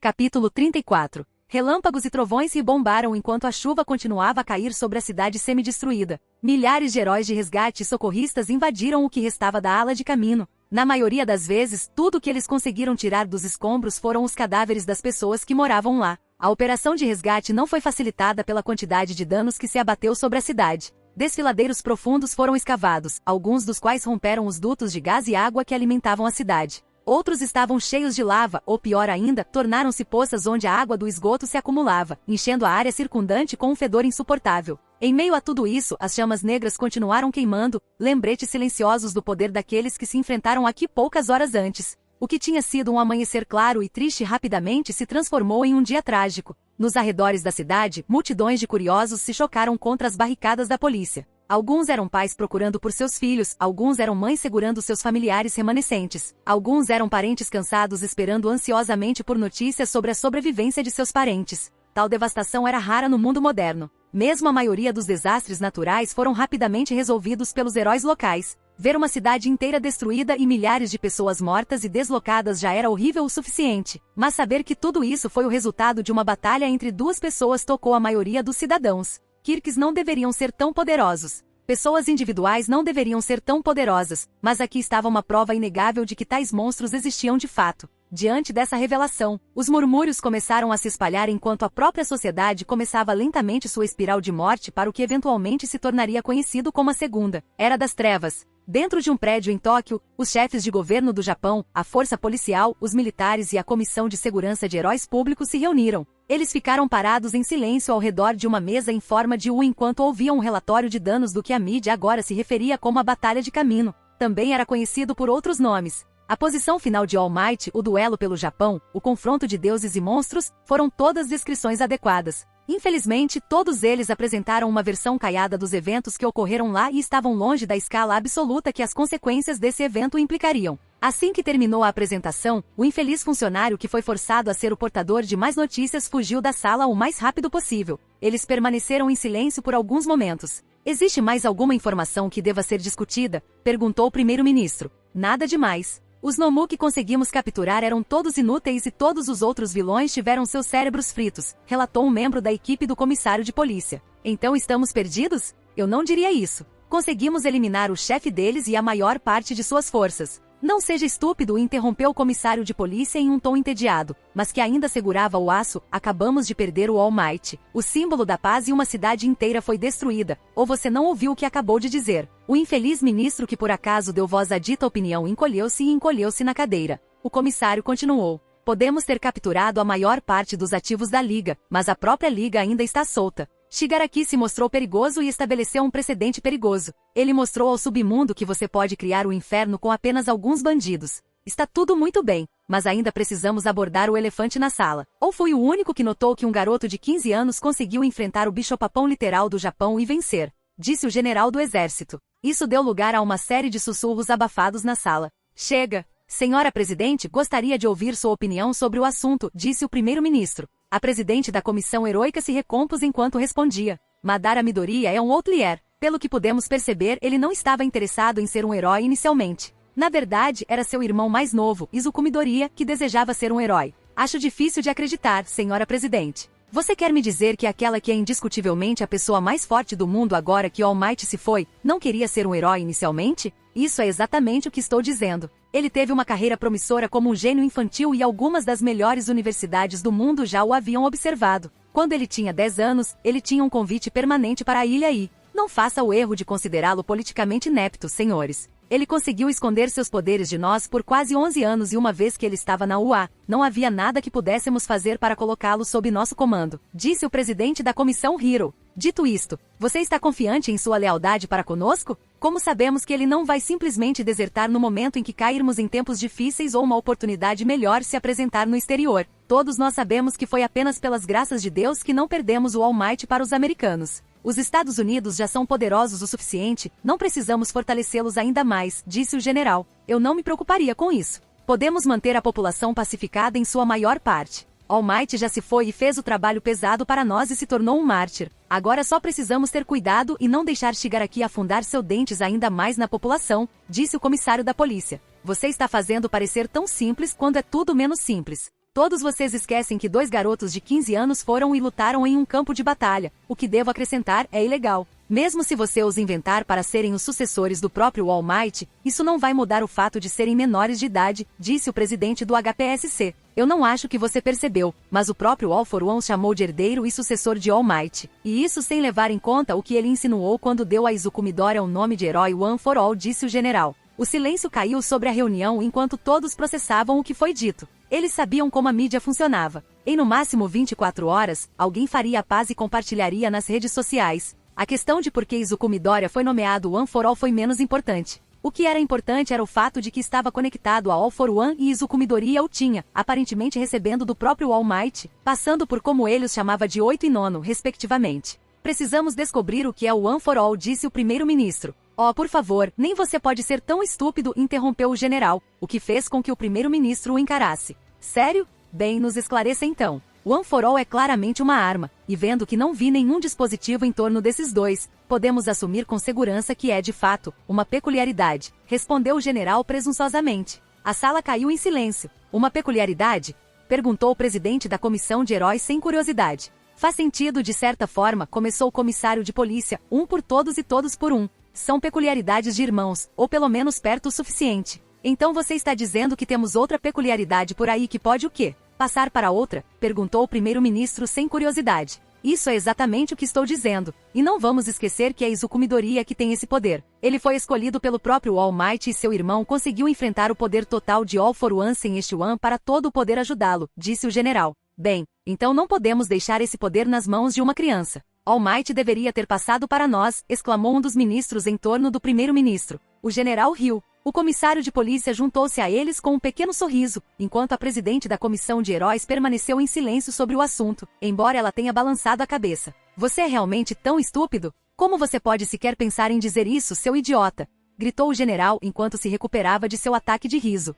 Capítulo 34. Relâmpagos e trovões ribombaram enquanto a chuva continuava a cair sobre a cidade semidestruída. Milhares de heróis de resgate e socorristas invadiram o que restava da ala de caminho. Na maioria das vezes, tudo o que eles conseguiram tirar dos escombros foram os cadáveres das pessoas que moravam lá. A operação de resgate não foi facilitada pela quantidade de danos que se abateu sobre a cidade. Desfiladeiros profundos foram escavados, alguns dos quais romperam os dutos de gás e água que alimentavam a cidade. Outros estavam cheios de lava, ou pior ainda, tornaram-se poças onde a água do esgoto se acumulava, enchendo a área circundante com um fedor insuportável. Em meio a tudo isso, as chamas negras continuaram queimando, lembretes silenciosos do poder daqueles que se enfrentaram aqui poucas horas antes. O que tinha sido um amanhecer claro e triste rapidamente se transformou em um dia trágico. Nos arredores da cidade, multidões de curiosos se chocaram contra as barricadas da polícia. Alguns eram pais procurando por seus filhos, alguns eram mães segurando seus familiares remanescentes, alguns eram parentes cansados esperando ansiosamente por notícias sobre a sobrevivência de seus parentes. Tal devastação era rara no mundo moderno. Mesmo a maioria dos desastres naturais foram rapidamente resolvidos pelos heróis locais. Ver uma cidade inteira destruída e milhares de pessoas mortas e deslocadas já era horrível o suficiente. Mas saber que tudo isso foi o resultado de uma batalha entre duas pessoas tocou a maioria dos cidadãos. Kirks não deveriam ser tão poderosos. Pessoas individuais não deveriam ser tão poderosas, mas aqui estava uma prova inegável de que tais monstros existiam de fato. Diante dessa revelação, os murmúrios começaram a se espalhar enquanto a própria sociedade começava lentamente sua espiral de morte para o que eventualmente se tornaria conhecido como a Segunda Era das Trevas. Dentro de um prédio em Tóquio, os chefes de governo do Japão, a força policial, os militares e a comissão de segurança de heróis públicos se reuniram. Eles ficaram parados em silêncio ao redor de uma mesa em forma de U enquanto ouviam um relatório de danos do que a mídia agora se referia como a Batalha de Caminho. Também era conhecido por outros nomes. A posição final de All Might, o duelo pelo Japão, o confronto de deuses e monstros, foram todas descrições adequadas. Infelizmente, todos eles apresentaram uma versão caiada dos eventos que ocorreram lá e estavam longe da escala absoluta que as consequências desse evento implicariam. Assim que terminou a apresentação, o infeliz funcionário que foi forçado a ser o portador de mais notícias fugiu da sala o mais rápido possível. Eles permaneceram em silêncio por alguns momentos. Existe mais alguma informação que deva ser discutida? Perguntou o primeiro-ministro. Nada demais. Os Nomu que conseguimos capturar eram todos inúteis e todos os outros vilões tiveram seus cérebros fritos, relatou um membro da equipe do comissário de polícia. Então estamos perdidos? Eu não diria isso. Conseguimos eliminar o chefe deles e a maior parte de suas forças. Não seja estúpido, interrompeu o comissário de polícia em um tom entediado, mas que ainda segurava o aço. Acabamos de perder o All Might, o símbolo da paz, e uma cidade inteira foi destruída. Ou você não ouviu o que acabou de dizer? O infeliz ministro que por acaso deu voz à dita opinião encolheu-se na cadeira. O comissário continuou. Podemos ter capturado a maior parte dos ativos da Liga, mas a própria Liga ainda está solta. Shigaraki se mostrou perigoso e estabeleceu um precedente perigoso. Ele mostrou ao submundo que você pode criar o inferno com apenas alguns bandidos. Está tudo muito bem, mas ainda precisamos abordar o elefante na sala. Ou fui o único que notou que um garoto de 15 anos conseguiu enfrentar o bicho-papão literal do Japão e vencer? Disse o general do exército. Isso deu lugar a uma série de sussurros abafados na sala. Chega! Senhora Presidente, gostaria de ouvir sua opinião sobre o assunto, disse o primeiro-ministro. A presidente da comissão heroica se recompôs enquanto respondia. Madara Midoriya é um outlier. Pelo que pudemos perceber, ele não estava interessado em ser um herói inicialmente. Na verdade, era seu irmão mais novo, Izuku Midoriya, que desejava ser um herói. Acho difícil de acreditar, senhora presidente. Você quer me dizer que aquela que é indiscutivelmente a pessoa mais forte do mundo agora que All Might se foi, não queria ser um herói inicialmente? Isso é exatamente o que estou dizendo. Ele teve uma carreira promissora como um gênio infantil e algumas das melhores universidades do mundo já o haviam observado. Quando ele tinha 10 anos, ele tinha um convite permanente para a Ilha I. Não faça o erro de considerá-lo politicamente inepto, senhores. Ele conseguiu esconder seus poderes de nós por quase 11 anos e uma vez que ele estava na UA, não havia nada que pudéssemos fazer para colocá-lo sob nosso comando, disse o presidente da comissão Hiro. Dito isto, você está confiante em sua lealdade para conosco? Como sabemos que ele não vai simplesmente desertar no momento em que cairmos em tempos difíceis ou uma oportunidade melhor se apresentar no exterior? Todos nós sabemos que foi apenas pelas graças de Deus que não perdemos o All Might para os americanos. Os Estados Unidos já são poderosos o suficiente, não precisamos fortalecê-los ainda mais, disse o general. Eu não me preocuparia com isso. Podemos manter a população pacificada em sua maior parte. All Might já se foi e fez o trabalho pesado para nós e se tornou um mártir. Agora só precisamos ter cuidado e não deixar Shigaraki afundar seus dentes ainda mais na população, disse o comissário da polícia. Você está fazendo parecer tão simples quando é tudo menos simples. Todos vocês esquecem que 2 garotos de 15 anos foram e lutaram em um campo de batalha. O que devo acrescentar é ilegal. Mesmo se você os inventar para serem os sucessores do próprio All Might, isso não vai mudar o fato de serem menores de idade, disse o presidente do HPSC. Eu não acho que você percebeu, mas o próprio All For One os chamou de herdeiro e sucessor de All Might. E isso sem levar em conta o que ele insinuou quando deu a Izuku Midoriya o nome de herói One For All, disse o general. O silêncio caiu sobre a reunião enquanto todos processavam o que foi dito. Eles sabiam como a mídia funcionava. Em no máximo 24 horas, alguém faria a paz e compartilharia nas redes sociais. A questão de por que Izuku Midoriya foi nomeado One For All foi menos importante. O que era importante era o fato de que estava conectado a All For One e Izuku Midoriya o tinha, aparentemente recebendo do próprio All Might, passando por como ele os chamava de 8 e 9, respectivamente. Precisamos descobrir o que é o One For All, disse o primeiro-ministro. Oh, por favor, nem você pode ser tão estúpido, interrompeu o general, o que fez com que o primeiro-ministro o encarasse. Sério? Bem, nos esclareça então. One For All é claramente uma arma, e vendo que não vi nenhum dispositivo em torno desses dois, podemos assumir com segurança que é, de fato, uma peculiaridade, respondeu o general presunçosamente. A sala caiu em silêncio. Uma peculiaridade? Perguntou o presidente da comissão de heróis sem curiosidade. Faz sentido de certa forma, começou o comissário de polícia, um por todos e todos por um. São peculiaridades de irmãos, ou pelo menos perto o suficiente. Então você está dizendo que temos outra peculiaridade por aí que pode o quê? Passar para outra? Perguntou o primeiro-ministro sem curiosidade. Isso é exatamente o que estou dizendo. E não vamos esquecer que é Izuku Midoriya que tem esse poder. Ele foi escolhido pelo próprio All Might e seu irmão conseguiu enfrentar o poder total de All For One sem este One para todo o poder ajudá-lo, disse o general. Bem, então não podemos deixar esse poder nas mãos de uma criança. All Might deveria ter passado para nós, exclamou um dos ministros em torno do primeiro-ministro. O general riu. O comissário de polícia juntou-se a eles com um pequeno sorriso, enquanto a presidente da comissão de heróis permaneceu em silêncio sobre o assunto, embora ela tenha balançado a cabeça. Você é realmente tão estúpido? Como você pode sequer pensar em dizer isso, seu idiota? Gritou o general enquanto se recuperava de seu ataque de riso.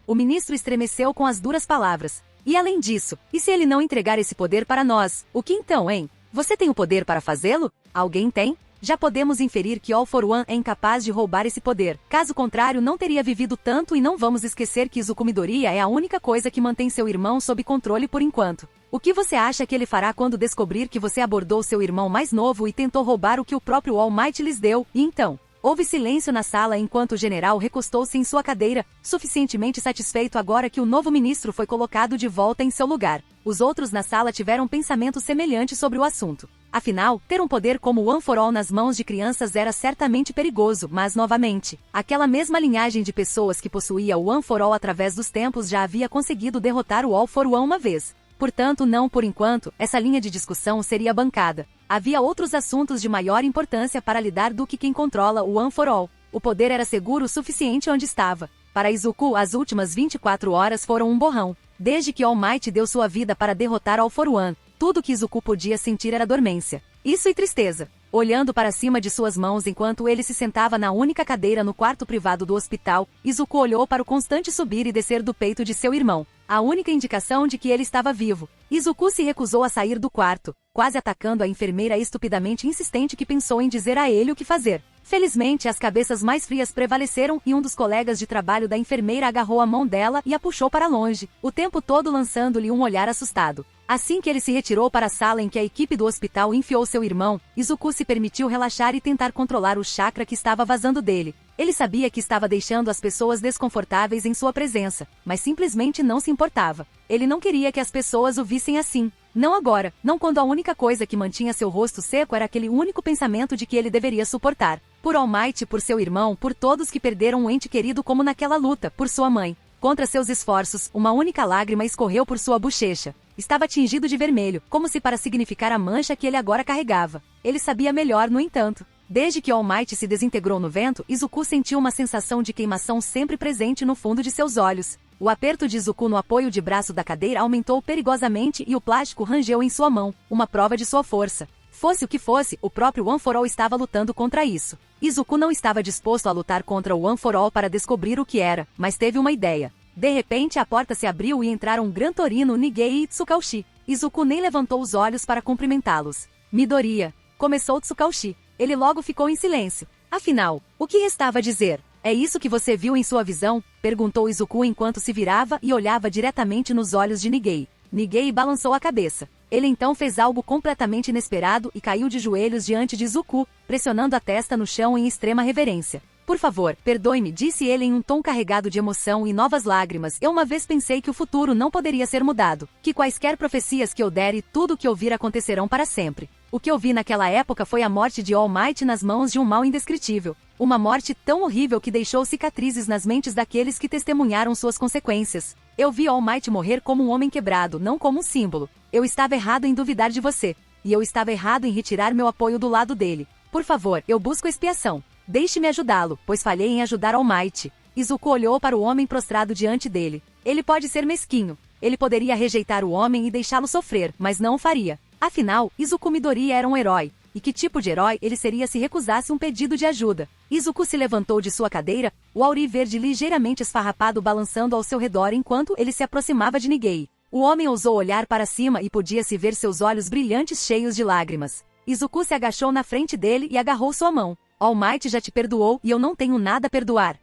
O ministro estremeceu com as duras palavras. E além disso, e se ele não entregar esse poder para nós, o que então, hein? Você tem o poder para fazê-lo? Alguém tem? Já podemos inferir que All For One é incapaz de roubar esse poder. Caso contrário, não teria vivido tanto e não vamos esquecer que Izuku Midoriya é a única coisa que mantém seu irmão sob controle por enquanto. O que você acha que ele fará quando descobrir que você abordou seu irmão mais novo e tentou roubar o que o próprio All Might lhes deu? E então? Houve silêncio na sala enquanto o general recostou-se em sua cadeira, suficientemente satisfeito agora que o novo ministro foi colocado de volta em seu lugar. Os outros na sala tiveram pensamentos semelhantes sobre o assunto. Afinal, ter um poder como o One For All nas mãos de crianças era certamente perigoso, mas novamente, aquela mesma linhagem de pessoas que possuía o One For All através dos tempos já havia conseguido derrotar o All For One uma vez. Portanto, não por enquanto, essa linha de discussão seria bancada. Havia outros assuntos de maior importância para lidar do que quem controla o One For All. O poder era seguro o suficiente onde estava. Para Izuku, as últimas 24 horas foram um borrão. Desde que All Might deu sua vida para derrotar All For One, tudo que Izuku podia sentir era dormência. Isso e tristeza. Olhando para cima de suas mãos enquanto ele se sentava na única cadeira no quarto privado do hospital, Izuku olhou para o constante subir e descer do peito de seu irmão. A única indicação de que ele estava vivo. Izuku se recusou a sair do quarto, quase atacando a enfermeira estupidamente insistente que pensou em dizer a ele o que fazer. Felizmente, as cabeças mais frias prevaleceram e um dos colegas de trabalho da enfermeira agarrou a mão dela e a puxou para longe, o tempo todo lançando-lhe um olhar assustado. Assim que ele se retirou para a sala em que a equipe do hospital enfiou seu irmão, Izuku se permitiu relaxar e tentar controlar o chakra que estava vazando dele. Ele sabia que estava deixando as pessoas desconfortáveis em sua presença, mas simplesmente não se importava. Ele não queria que as pessoas o vissem assim. Não agora, não quando a única coisa que mantinha seu rosto seco era aquele único pensamento de que ele deveria suportar. Por All Might, por seu irmão, por todos que perderam um ente querido como naquela luta, por sua mãe. Contra seus esforços, uma única lágrima escorreu por sua bochecha. Estava tingido de vermelho, como se para significar a mancha que ele agora carregava. Ele sabia melhor, no entanto. Desde que All Might se desintegrou no vento, Izuku sentiu uma sensação de queimação sempre presente no fundo de seus olhos. O aperto de Izuku no apoio de braço da cadeira aumentou perigosamente e o plástico rangeu em sua mão, uma prova de sua força. Fosse o que fosse, o próprio One For All estava lutando contra isso. Izuku não estava disposto a lutar contra o One For All para descobrir o que era, mas teve uma ideia. De repente a porta se abriu e entraram Gran Torino, Nigei e Tsukaushi. Izuku nem levantou os olhos para cumprimentá-los. Midoriya, começou Tsukaushi. Ele logo ficou em silêncio. Afinal, o que restava dizer? É isso que você viu em sua visão? Perguntou Izuku enquanto se virava e olhava diretamente nos olhos de Nigei. Nigei balançou a cabeça. Ele então fez algo completamente inesperado e caiu de joelhos diante de Izuku, pressionando a testa no chão em extrema reverência. Por favor, perdoe-me, disse ele em um tom carregado de emoção e novas lágrimas. Eu uma vez pensei que o futuro não poderia ser mudado, que quaisquer profecias que eu der e tudo o que eu vir acontecerão para sempre. O que eu vi naquela época foi a morte de All Might nas mãos de um mal indescritível. Uma morte tão horrível que deixou cicatrizes nas mentes daqueles que testemunharam suas consequências. Eu vi All Might morrer como um homem quebrado, não como um símbolo. Eu estava errado em duvidar de você. E eu estava errado em retirar meu apoio do lado dele. Por favor, eu busco expiação. Deixe-me ajudá-lo, pois falhei em ajudar All Might. Izuku olhou para o homem prostrado diante dele. Ele pode ser mesquinho. Ele poderia rejeitar o homem e deixá-lo sofrer, mas não o faria. Afinal, Izuku Midori era um herói. E que tipo de herói ele seria se recusasse um pedido de ajuda? Izuku se levantou de sua cadeira, o auri verde ligeiramente esfarrapado balançando ao seu redor enquanto ele se aproximava de Nigei. O homem ousou olhar para cima e podia-se ver seus olhos brilhantes cheios de lágrimas. Izuku se agachou na frente dele e agarrou sua mão. All Might já te perdoou e eu não tenho nada a perdoar.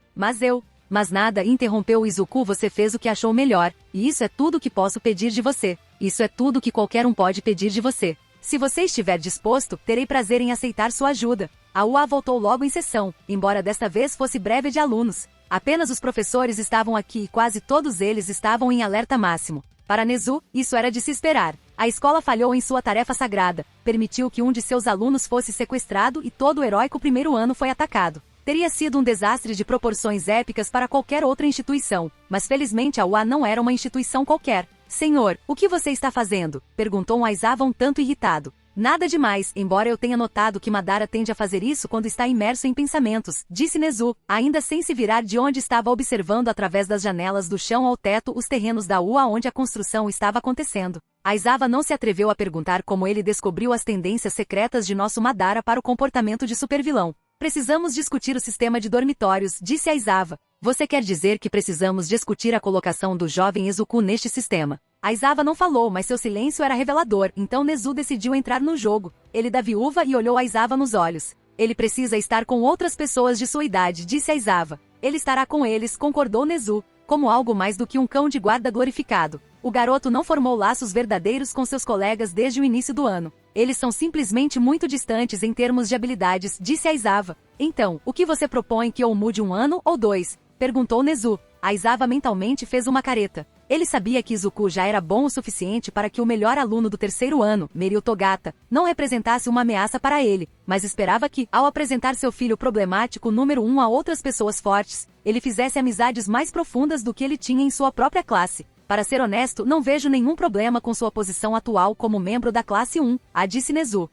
Mas nada, interrompeu Izuku, você fez o que achou melhor, e isso é tudo que posso pedir de você. Isso é tudo que qualquer um pode pedir de você. Se você estiver disposto, terei prazer em aceitar sua ajuda. A UA voltou logo em sessão, embora desta vez fosse breve de alunos. Apenas os professores estavam aqui e quase todos eles estavam em alerta máximo. Para Nezu, isso era de se esperar. A escola falhou em sua tarefa sagrada, permitiu que um de seus alunos fosse sequestrado e todo o heróico primeiro ano foi atacado. Teria sido um desastre de proporções épicas para qualquer outra instituição, mas felizmente a UA não era uma instituição qualquer. Senhor, o que você está fazendo? Perguntou Aizawa um tanto irritado. Nada demais, embora eu tenha notado que Madara tende a fazer isso quando está imerso em pensamentos, disse Nezu, ainda sem se virar de onde estava observando através das janelas do chão ao teto os terrenos da UA onde a construção estava acontecendo. Aizawa não se atreveu a perguntar como ele descobriu as tendências secretas de nosso Madara para o comportamento de supervilão. Precisamos discutir o sistema de dormitórios, disse Aizawa. Você quer dizer que precisamos discutir a colocação do jovem Izuku neste sistema? Aizawa não falou, mas seu silêncio era revelador, então Nezu decidiu entrar no jogo. Ele da viúva e olhou Aizawa nos olhos. Ele precisa estar com outras pessoas de sua idade, disse Aizawa. Ele estará com eles, concordou Nezu, como algo mais do que um cão de guarda glorificado. O garoto não formou laços verdadeiros com seus colegas desde o início do ano. Eles são simplesmente muito distantes em termos de habilidades, disse Aizawa. Então, o que você propõe que eu mude 1 ano ou 2? Perguntou Nezu. Aizawa mentalmente fez uma careta. Ele sabia que Izuku já era bom o suficiente para que o melhor aluno do 3º ano, Meril Togata, não representasse uma ameaça para ele, mas esperava que, ao apresentar seu filho problemático número 1 a outras pessoas fortes, ele fizesse amizades mais profundas do que ele tinha em sua própria classe. Para ser honesto, não vejo nenhum problema com sua posição atual como membro da classe 1, disse Nezu.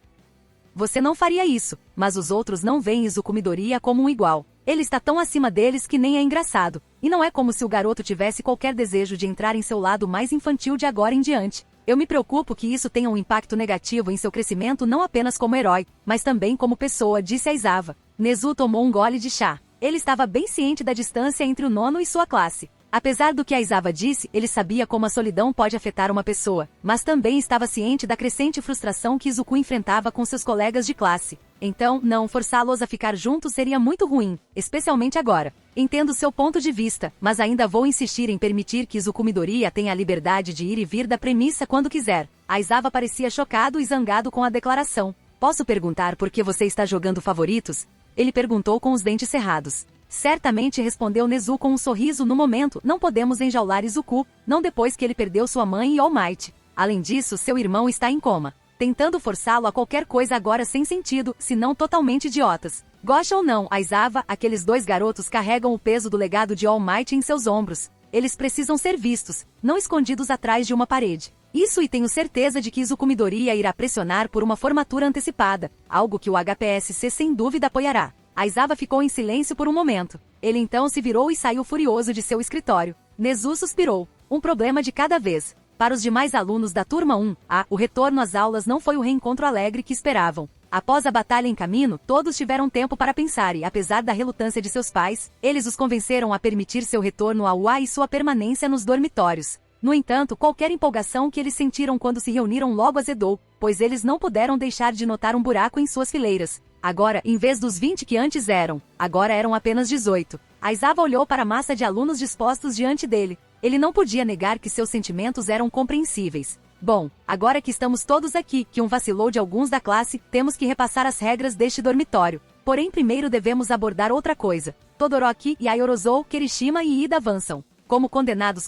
Você não faria isso, mas os outros não veem Izuku Midoriya como um igual. Ele está tão acima deles que nem é engraçado. E não é como se o garoto tivesse qualquer desejo de entrar em seu lado mais infantil de agora em diante. Eu me preocupo que isso tenha um impacto negativo em seu crescimento não apenas como herói, mas também como pessoa, disse Aizawa. Nezu tomou um gole de chá. Ele estava bem ciente da distância entre o nono e sua classe. Apesar do que Aizawa disse, ele sabia como a solidão pode afetar uma pessoa, mas também estava ciente da crescente frustração que Izuku enfrentava com seus colegas de classe. Então, não forçá-los a ficar juntos seria muito ruim, especialmente agora. Entendo seu ponto de vista, mas ainda vou insistir em permitir que Izuku Midoriya tenha a liberdade de ir e vir da premissa quando quiser. Aizawa parecia chocado e zangado com a declaração. Posso perguntar por que você está jogando favoritos? Ele perguntou com os dentes cerrados. Certamente, respondeu Nezu com um sorriso no momento, não podemos enjaular Izuku, não depois que ele perdeu sua mãe e All Might. Além disso, seu irmão está em coma. Tentando forçá-lo a qualquer coisa agora sem sentido, se não totalmente idiotas. Gosta ou não, Aizawa, aqueles 2 garotos carregam o peso do legado de All Might em seus ombros. Eles precisam ser vistos, não escondidos atrás de uma parede. Isso, e tenho certeza de que Izuku Midoriya irá pressionar por uma formatura antecipada, algo que o HPSC sem dúvida apoiará. Aizawa ficou em silêncio por um momento. Ele então se virou e saiu furioso de seu escritório. Nezu suspirou. Um problema de cada vez. Para os demais alunos da turma 1, o retorno às aulas não foi o reencontro alegre que esperavam. Após a batalha em caminho, todos tiveram tempo para pensar e, apesar da relutância de seus pais, eles os convenceram a permitir seu retorno ao UA e sua permanência nos dormitórios. No entanto, qualquer empolgação que eles sentiram quando se reuniram logo azedou, pois eles não puderam deixar de notar um buraco em suas fileiras. Agora, em vez dos 20 que antes eram, agora eram apenas 18. Aizawa olhou para a massa de alunos dispostos diante dele. Ele não podia negar que seus sentimentos eram compreensíveis. Bom, agora que estamos todos aqui, que um vacilou de alguns da classe, temos que repassar as regras deste dormitório. Porém primeiro devemos abordar outra coisa. Todoroki, Yaorozou, Kirishima e Ida avançam. Como condenados,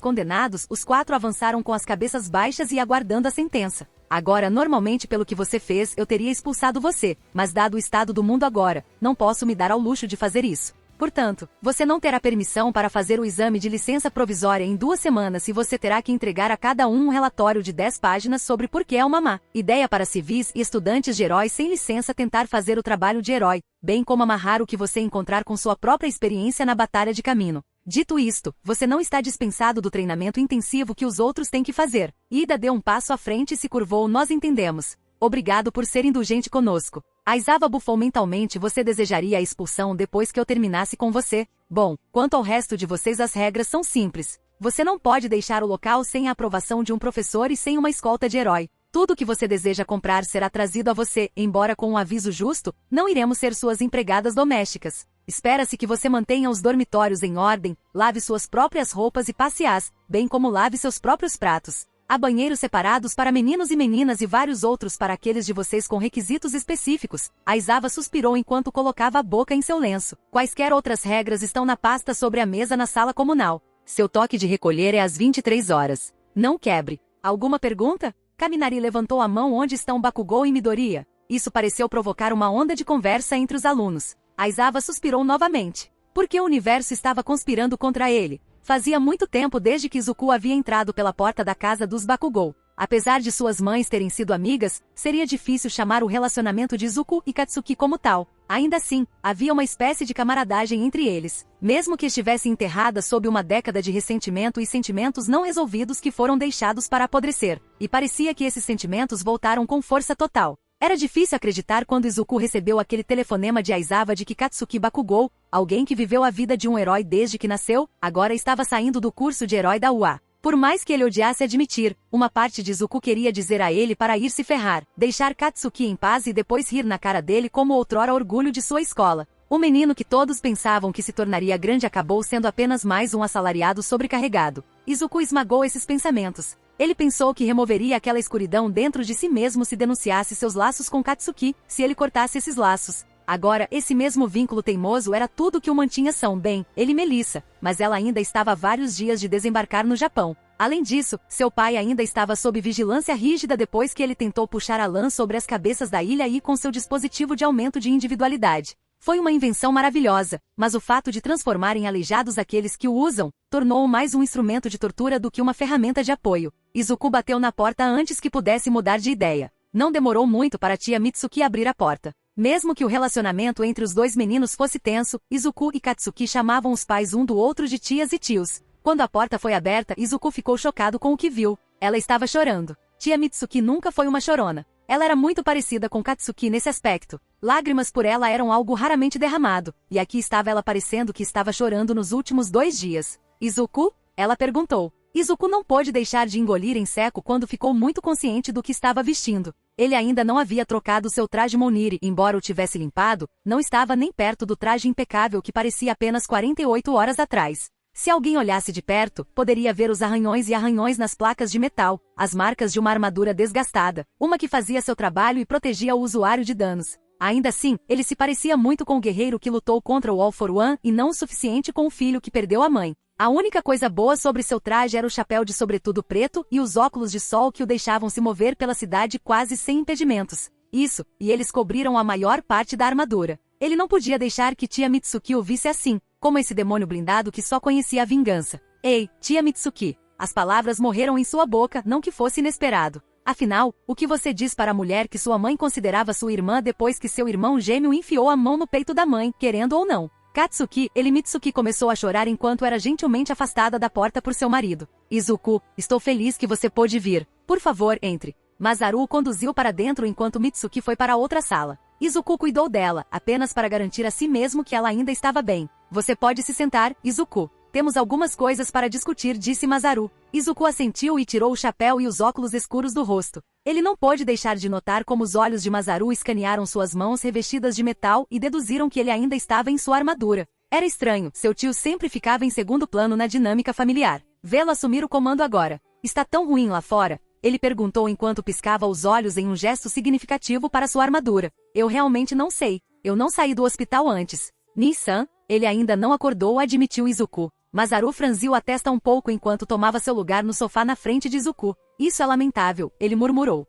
os 4 avançaram com as cabeças baixas e aguardando a sentença. Agora, normalmente pelo que você fez, eu teria expulsado você, mas dado o estado do mundo agora, não posso me dar ao luxo de fazer isso. Portanto, você não terá permissão para fazer o exame de licença provisória em 2 semanas e você terá que entregar a cada um relatório de 10 páginas sobre por que é uma má ideia para civis e estudantes de heróis sem licença tentar fazer o trabalho de herói, bem como amarrar o que você encontrar com sua própria experiência na Batalha de Caminho. Dito isto, você não está dispensado do treinamento intensivo que os outros têm que fazer. Ida deu um passo à frente e se curvou. Nós entendemos. Obrigado por ser indulgente conosco. Aizawa bufou mentalmente. Você desejaria a expulsão depois que eu terminasse com você? Bom, quanto ao resto de vocês as regras são simples. Você não pode deixar o local sem a aprovação de um professor e sem uma escolta de herói. Tudo que você deseja comprar será trazido a você, embora com um aviso justo, não iremos ser suas empregadas domésticas. Espera-se que você mantenha os dormitórios em ordem, lave suas próprias roupas e passe-as, bem como lave seus próprios pratos. Há banheiros separados para meninos e meninas e vários outros para aqueles de vocês com requisitos específicos. Aizawa suspirou enquanto colocava a boca em seu lenço. Quaisquer outras regras estão na pasta sobre a mesa na sala comunal. Seu toque de recolher é às 23 horas. Não quebre. Alguma pergunta? Kaminari levantou a mão. Onde estão Bakugou e Midoriya? Isso pareceu provocar uma onda de conversa entre os alunos. Aizawa suspirou novamente. Porque o universo estava conspirando contra ele. Fazia muito tempo desde que Izuku havia entrado pela porta da casa dos Bakugou. Apesar de suas mães terem sido amigas, seria difícil chamar o relacionamento de Izuku e Katsuki como tal. Ainda assim, havia uma espécie de camaradagem entre eles. Mesmo que estivesse enterrada sob uma década de ressentimento e sentimentos não resolvidos que foram deixados para apodrecer. E parecia que esses sentimentos voltaram com força total. Era difícil acreditar quando Izuku recebeu aquele telefonema de Aizawa de que Katsuki Bakugou, alguém que viveu a vida de um herói desde que nasceu, agora estava saindo do curso de herói da UA. Por mais que ele odiasse admitir, uma parte de Izuku queria dizer a ele para ir se ferrar, deixar Katsuki em paz e depois rir na cara dele como outrora orgulho de sua escola. O menino que todos pensavam que se tornaria grande acabou sendo apenas mais um assalariado sobrecarregado. Izuku esmagou esses pensamentos. Ele pensou que removeria aquela escuridão dentro de si mesmo se denunciasse seus laços com Katsuki, se ele cortasse esses laços. Agora, esse mesmo vínculo teimoso era tudo que o mantinha são bem, ele e Melissa, mas ela ainda estava a vários dias de desembarcar no Japão. Além disso, seu pai ainda estava sob vigilância rígida depois que ele tentou puxar a lã sobre as cabeças da ilha e com seu dispositivo de aumento de individualidade. Foi uma invenção maravilhosa, mas o fato de transformar em aleijados aqueles que o usam, tornou-o mais um instrumento de tortura do que uma ferramenta de apoio. Izuku bateu na porta antes que pudesse mudar de ideia. Não demorou muito para tia Mitsuki abrir a porta. Mesmo que o relacionamento entre os dois meninos fosse tenso, Izuku e Katsuki chamavam os pais um do outro de tias e tios. Quando a porta foi aberta, Izuku ficou chocado com o que viu. Ela estava chorando. Tia Mitsuki nunca foi uma chorona. Ela era muito parecida com Katsuki nesse aspecto. Lágrimas por ela eram algo raramente derramado, e aqui estava ela parecendo que estava chorando nos últimos 2 dias. Izuku? Ela perguntou. Izuku não pôde deixar de engolir em seco quando ficou muito consciente do que estava vestindo. Ele ainda não havia trocado seu traje Moniri, embora o tivesse limpado, não estava nem perto do traje impecável que parecia apenas 48 horas atrás. Se alguém olhasse de perto, poderia ver os arranhões e arranhões nas placas de metal, as marcas de uma armadura desgastada, uma que fazia seu trabalho e protegia o usuário de danos. Ainda assim, ele se parecia muito com o guerreiro que lutou contra o All for One e não o suficiente com o filho que perdeu a mãe. A única coisa boa sobre seu traje era o chapéu de sobretudo preto e os óculos de sol que o deixavam se mover pela cidade quase sem impedimentos. Isso, e eles cobriram a maior parte da armadura. Ele não podia deixar que tia Mitsuki o visse assim, como esse demônio blindado que só conhecia a vingança. Ei, tia Mitsuki. As palavras morreram em sua boca, não que fosse inesperado. Afinal, o que você diz para a mulher que sua mãe considerava sua irmã depois que seu irmão gêmeo enfiou a mão no peito da mãe, querendo ou não? Katsuki, Mitsuki começou a chorar enquanto era gentilmente afastada da porta por seu marido. Izuku, estou feliz que você pôde vir. Por favor, entre. Masaru o conduziu para dentro enquanto Mitsuki foi para outra sala. Izuku cuidou dela, apenas para garantir a si mesmo que ela ainda estava bem. Você pode se sentar, Izuku. Temos algumas coisas para discutir, disse Masaru. Izuku assentiu e tirou o chapéu e os óculos escuros do rosto. Ele não pôde deixar de notar como os olhos de Masaru escanearam suas mãos revestidas de metal e deduziram que ele ainda estava em sua armadura. Era estranho, seu tio sempre ficava em segundo plano na dinâmica familiar. Vê-lo assumir o comando agora. Está tão ruim lá fora? Ele perguntou enquanto piscava os olhos em um gesto significativo para sua armadura. Eu realmente não sei. Eu não saí do hospital antes. Nissan, ele ainda não acordou, admitiu Izuku. Masaru franziu a testa um pouco enquanto tomava seu lugar no sofá na frente de Izuku. Isso é lamentável, ele murmurou.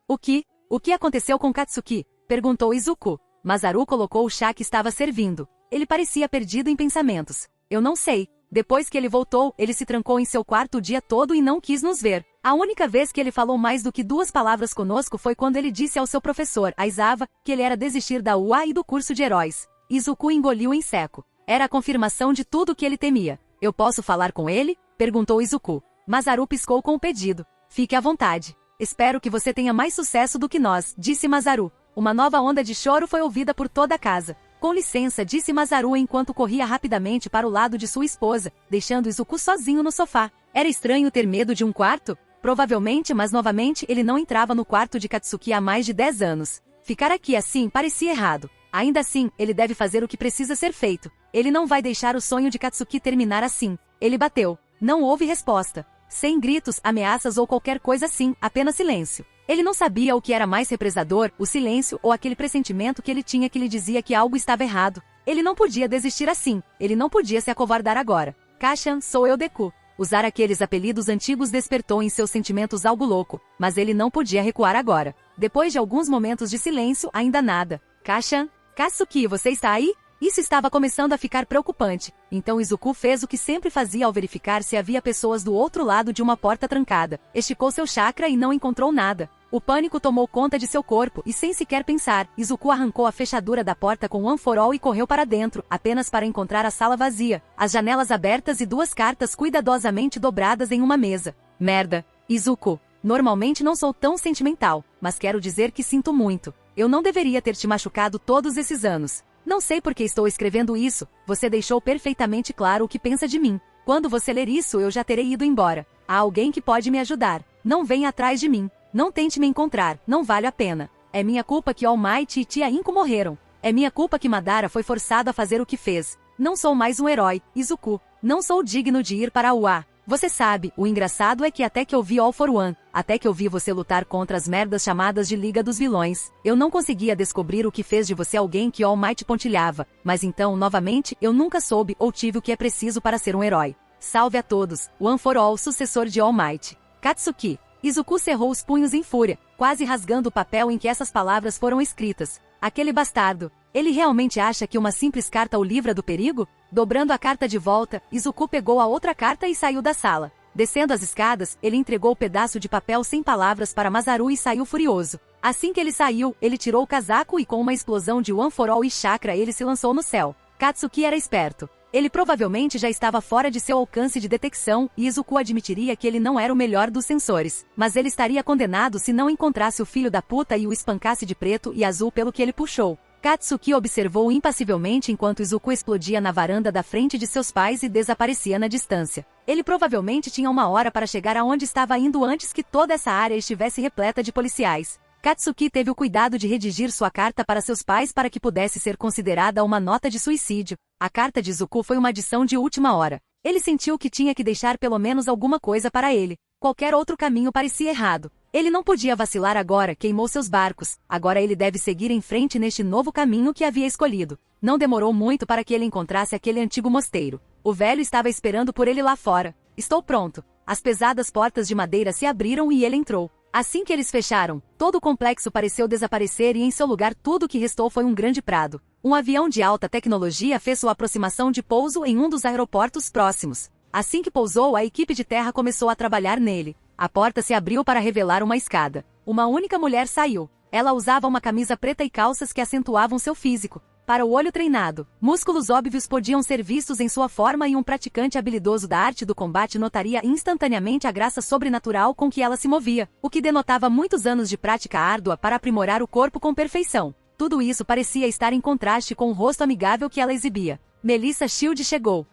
O que aconteceu com Katsuki? Perguntou Izuku. Masaru colocou o chá que estava servindo. Ele parecia perdido em pensamentos. Eu não sei. Depois que ele voltou, ele se trancou em seu quarto o dia todo e não quis nos ver. A única vez que ele falou mais do que 2 palavras conosco foi quando ele disse ao seu professor, Aizawa, que ele era desistir da UA e do curso de heróis. Izuku engoliu em seco. Era a confirmação de tudo o que ele temia. Eu posso falar com ele? Perguntou Izuku. Masaru piscou com o pedido. Fique à vontade. Espero que você tenha mais sucesso do que nós, disse Masaru. Uma nova onda de choro foi ouvida por toda a casa. Com licença, disse Masaru enquanto corria rapidamente para o lado de sua esposa, deixando Izuku sozinho no sofá. Era estranho ter medo de um quarto? Provavelmente, mas novamente ele não entrava no quarto de Katsuki há mais de 10 anos. Ficar aqui assim parecia errado. Ainda assim, ele deve fazer o que precisa ser feito. Ele não vai deixar o sonho de Katsuki terminar assim. Ele bateu. Não houve resposta. Sem gritos, ameaças ou qualquer coisa assim, apenas silêncio. Ele não sabia o que era mais represador, o silêncio ou aquele pressentimento que ele tinha que lhe dizia que algo estava errado. Ele não podia desistir assim. Ele não podia se acovardar agora. Kashan, sou eu Deku. Usar aqueles apelidos antigos despertou em seus sentimentos algo louco, mas ele não podia recuar agora. Depois de alguns momentos de silêncio, ainda nada. Kashan? Katsuki, você está aí? Isso estava começando a ficar preocupante. Então Izuku fez o que sempre fazia ao verificar se havia pessoas do outro lado de uma porta trancada. Esticou seu chakra e não encontrou nada. O pânico tomou conta de seu corpo e, sem sequer pensar, Izuku arrancou a fechadura da porta com um anforol e correu para dentro, apenas para encontrar a sala vazia, as janelas abertas e 2 cartas cuidadosamente dobradas em uma mesa. Merda. Izuku. Normalmente não sou tão sentimental, mas quero dizer que sinto muito. Eu não deveria ter te machucado todos esses anos. Não sei por que estou escrevendo isso, você deixou perfeitamente claro o que pensa de mim. Quando você ler isso eu já terei ido embora. Há alguém que pode me ajudar. Não venha atrás de mim. Não tente me encontrar, não vale a pena. É minha culpa que All Might e Tia Inko morreram. É minha culpa que Madara foi forçado a fazer o que fez. Não sou mais um herói, Izuku. Não sou digno de ir para a UA. Você sabe, o engraçado é que até que eu vi All for One, até que eu vi você lutar contra as merdas chamadas de Liga dos Vilões, eu não conseguia descobrir o que fez de você alguém que All Might pontilhava, mas então, novamente, eu nunca soube ou tive o que é preciso para ser um herói. Salve a todos, One for All, sucessor de All Might. Katsuki. Izuku cerrou os punhos em fúria, quase rasgando o papel em que essas palavras foram escritas. Aquele bastardo. Ele realmente acha que uma simples carta o livra do perigo? Dobrando a carta de volta, Izuku pegou a outra carta e saiu da sala. Descendo as escadas, ele entregou o pedaço de papel sem palavras para Masaru e saiu furioso. Assim que ele saiu, ele tirou o casaco e com uma explosão de One for All e chakra ele se lançou no céu. Katsuki era esperto. Ele provavelmente já estava fora de seu alcance de detecção, e Izuku admitiria que ele não era o melhor dos sensores. Mas ele estaria condenado se não encontrasse o filho da puta e o espancasse de preto e azul pelo que ele puxou. Katsuki observou impassivelmente enquanto Izuku explodia na varanda da frente de seus pais e desaparecia na distância. Ele provavelmente tinha 1 hora para chegar aonde estava indo antes que toda essa área estivesse repleta de policiais. Katsuki teve o cuidado de redigir sua carta para seus pais para que pudesse ser considerada uma nota de suicídio. A carta de Izuku foi uma adição de última hora. Ele sentiu que tinha que deixar pelo menos alguma coisa para ele. Qualquer outro caminho parecia errado. Ele não podia vacilar agora, queimou seus barcos. Agora ele deve seguir em frente neste novo caminho que havia escolhido. Não demorou muito para que ele encontrasse aquele antigo mosteiro. O velho estava esperando por ele lá fora. Estou pronto. As pesadas portas de madeira se abriram e ele entrou. Assim que eles fecharam, todo o complexo pareceu desaparecer e em seu lugar tudo o que restou foi um grande prado. Um avião de alta tecnologia fez sua aproximação de pouso em um dos aeroportos próximos. Assim que pousou, a equipe de terra começou a trabalhar nele. A porta se abriu para revelar uma escada. Uma única mulher saiu. Ela usava uma camisa preta e calças que acentuavam seu físico. Para o olho treinado, músculos óbvios podiam ser vistos em sua forma e um praticante habilidoso da arte do combate notaria instantaneamente a graça sobrenatural com que ela se movia, o que denotava muitos anos de prática árdua para aprimorar o corpo com perfeição. Tudo isso parecia estar em contraste com o rosto amigável que ela exibia. Melissa Shield chegou.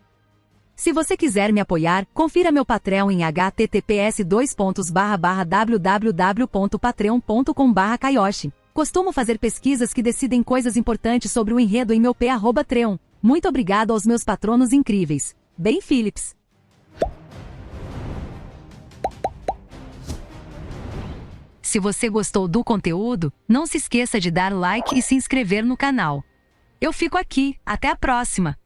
Se você quiser me apoiar, confira meu Patreon em https://www.patreon.com/kaioshi. Costumo fazer pesquisas que decidem coisas importantes sobre o enredo em meu p@treon. Muito obrigado aos meus patronos incríveis. Ben Phillips. Se você gostou do conteúdo, não se esqueça de dar like e se inscrever no canal. Eu fico aqui, até a próxima!